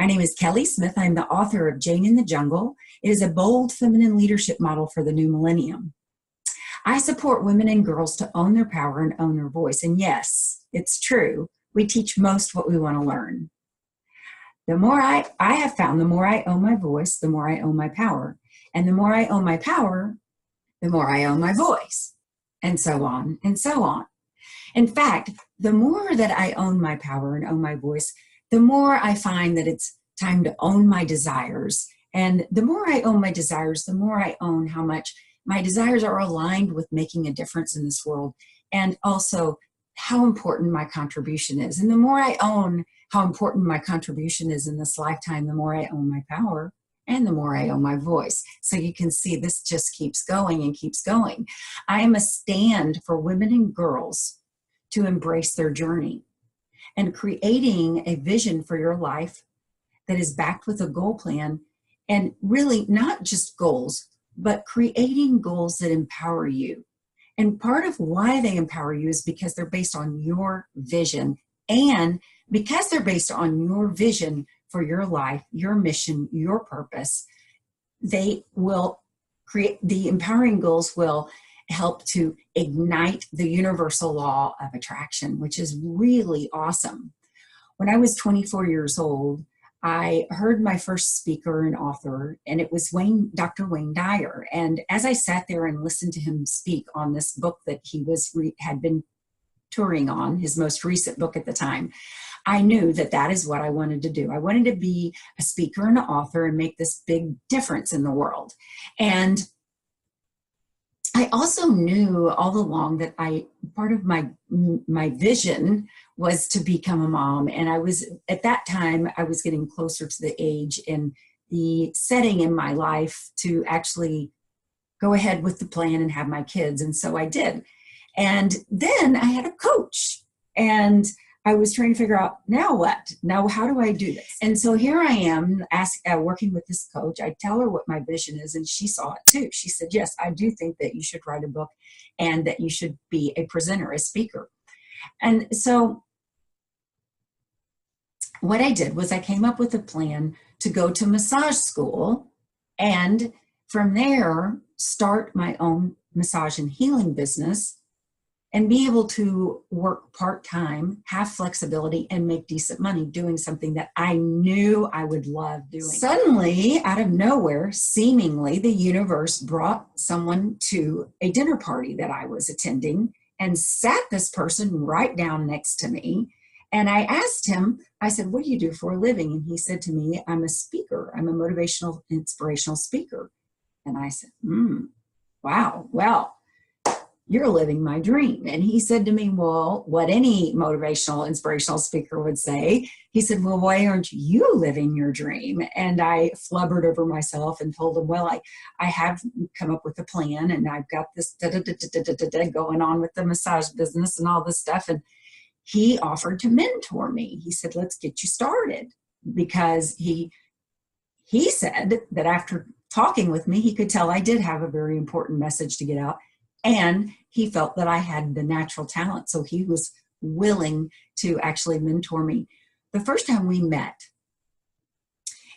My name is Kelly Smith. I'm the author of Jane in the Jungle. It is a bold feminine leadership model for the new millennium. I support women and girls to own their power and own their voice. And yes, it's true. We teach most what we want to learn. The more I have found, the more I own my voice, the more I own my power. And the more I own my power, the more I own my voice. And so on and so on. In fact, the more that I own my power and own my voice, the more I find that it's time to own my desires. And the more I own my desires, the more I own how much my desires are aligned with making a difference in this world, and also how important my contribution is. And the more I own how important my contribution is in this lifetime, the more I own my power and the more I own my voice. So you can see this just keeps going and keeps going. I am a stand for women and girls to embrace their journey and creating a vision for your life that is backed with a goal plan, and really not just goals, but creating goals that empower you. And part of why they empower you is because they're based on your vision, and because they're based on your vision for your life, your mission, your purpose, they will create, the empowering goals will help to ignite the universal law of attraction, which is really awesome. When I was 24 years old, I heard my first speaker and author, and it was Dr. Wayne Dyer. And as I sat there and listened to him speak on this book that he had been touring on, his most recent book at the time, I knew that that is what I wanted to do. I wanted to be a speaker and an author and make this big difference in the world. And I also knew all along that part of my vision was to become a mom. And at that time, I was getting closer to the age and the setting in my life to actually go ahead with the plan and have my kids. And so I did. And then I had a coach, and I was trying to figure out, now what? Now, how do I do this? And so here I am working with this coach. I tell her what my vision is, and she saw it too. She said, yes, I do think that you should write a book and that you should be a presenter, a speaker. And so what I did was I came up with a plan to go to massage school, and from there, start my own massage and healing business, and be able to work part-time, have flexibility, and make decent money doing something that I knew I would love doing. Suddenly, out of nowhere, seemingly, the universe brought someone to a dinner party that I was attending and sat this person right down next to me. And I asked him, I said, what do you do for a living? And he said to me, I'm a speaker. I'm a motivational, inspirational speaker. And I said, wow, well, you're living my dream. And he said to me, well, what any motivational, inspirational speaker would say. He said, well, why aren't you living your dream? And I flubbered over myself and told him, well, I have come up with a plan, and I've got this going on with the massage business and all this stuff. And he offered to mentor me. He said, let's get you started, because he said that after talking with me, he could tell I did have a very important message to get out. And he felt that I had the natural talent, so he was willing to actually mentor me. The first time we met,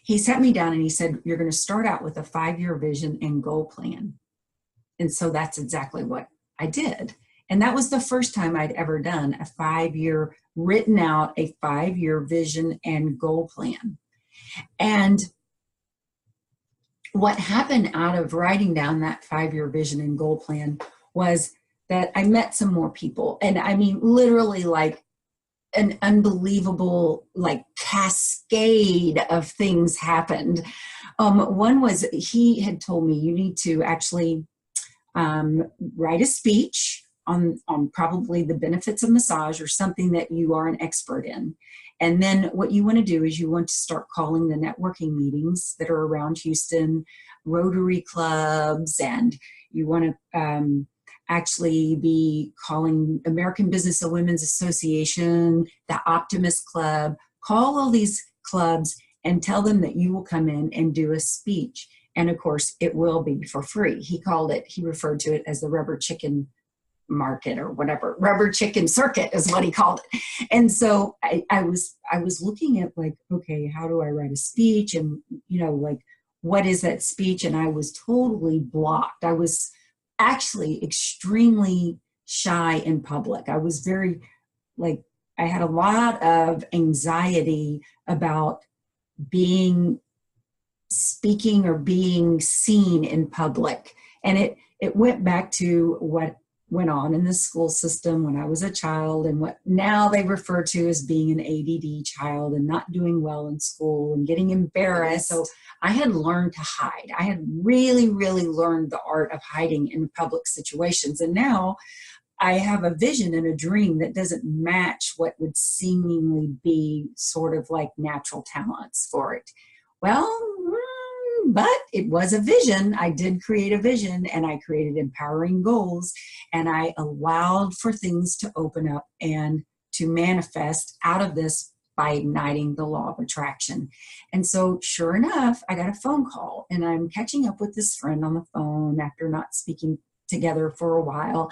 he sat me down and he said, you're going to start out with a 5-year vision and goal plan. And so that's exactly what I did. And that was the first time I'd ever done written out a 5-year vision and goal plan. And what happened out of writing down that 5-year vision and goal plan was that I met some more people. And I mean, literally like an unbelievable, like cascade of things happened. One was, he had told me, you need to actually write a speech on probably the benefits of massage or something that you are an expert in. And then what you want to do is you want to start calling the networking meetings that are around Houston, Rotary clubs, and you want to actually be calling American Business and Women's Association, the Optimist Club. Call all these clubs and tell them that you will come in and do a speech. And of course, it will be for free. He referred to it as the rubber chicken market or whatever, rubber chicken circuit is what he called it. And so I was looking at like, okay, how do I write a speech? And, you know, like, what is that speech? And I was totally blocked. I was actually extremely shy in public. I was very, like, I had a lot of anxiety about speaking or being seen in public. And it went back to what went on in the school system when I was a child, and what now they refer to as being an ADD child and not doing well in school and getting embarrassed. So I had learned to hide. I had really, really learned the art of hiding in public situations. And now I have a vision and a dream that doesn't match what would seemingly be sort of like natural talents for it. Well, but it was a vision. I did create a vision, and I created empowering goals, and I allowed for things to open up and to manifest out of this by igniting the law of attraction. And so sure enough, I got a phone call, and I'm catching up with this friend on the phone after not speaking together for a while.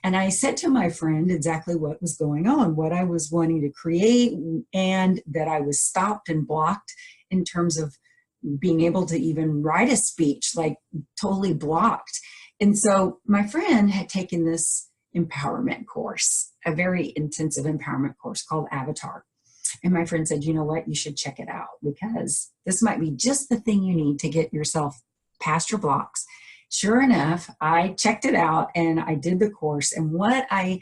And I said to my friend exactly what was going on, what I was wanting to create, and that I was stopped and blocked in terms of being able to even write a speech, like totally blocked. And so my friend had taken this empowerment course, a very intensive empowerment course called Avatar. And my friend said, you know what, you should check it out, because this might be just the thing you need to get yourself past your blocks. Sure enough, I checked it out and I did the course. And what I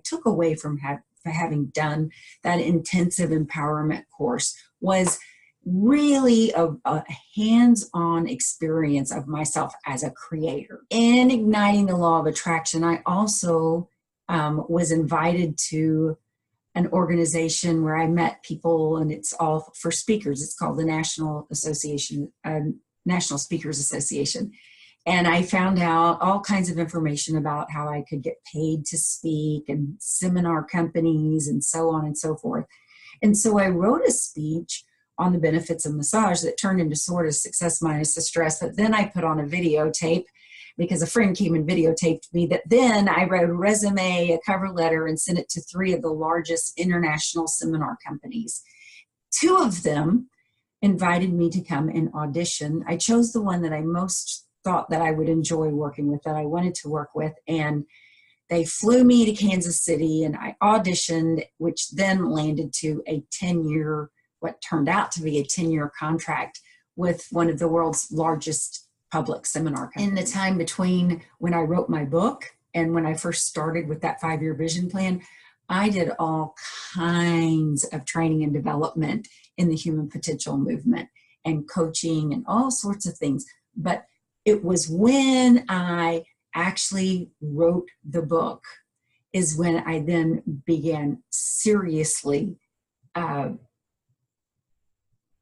took away from having done that intensive empowerment course was really a hands-on experience of myself as a creator. In igniting the law of attraction, I also was invited to an organization where I met people, and it's all for speakers. It's called the National Speakers Association. And I found out all kinds of information about how I could get paid to speak, and seminar companies, and so on and so forth. And so I wrote a speech on the benefits of massage that turned into sort of Success Minus the Stress. But then I put on a videotape, because a friend came and videotaped me, that then I wrote a resume, a cover letter, and sent it to 3 of the largest international seminar companies. 2 of them invited me to come and audition. I chose the one that I most thought that I would enjoy working with, that I wanted to work with. And they flew me to Kansas City, and I auditioned, which then landed to a 10-year, what turned out to be a 10-year contract with one of the world's largest public seminar companies. In the time between when I wrote my book and when I first started with that 5-year vision plan, I did all kinds of training and development in the human potential movement and coaching and all sorts of things. But it was when I actually wrote the book is when I then began seriously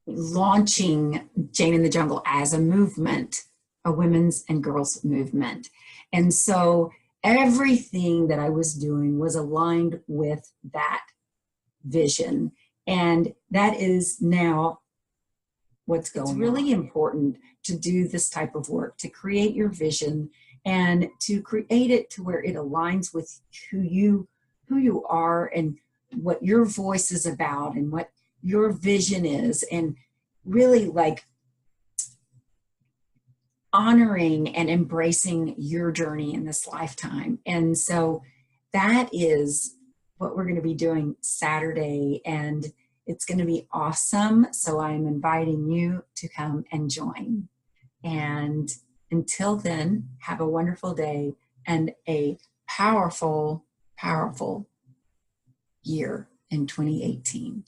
launching Jane in the Jungle as a movement, a women's and girls movement. And so everything that I was doing was aligned with that vision. And that is now what's going on. It's really important to do this type of work, to create your vision and to create it to where it aligns with who you are and what your voice is about and what your vision is, and really like honoring and embracing your journey in this lifetime. And so that is what we're going to be doing Saturday, and it's going to be awesome. So I'm inviting you to come and join. And until then, have a wonderful day and a powerful, powerful year in 2018.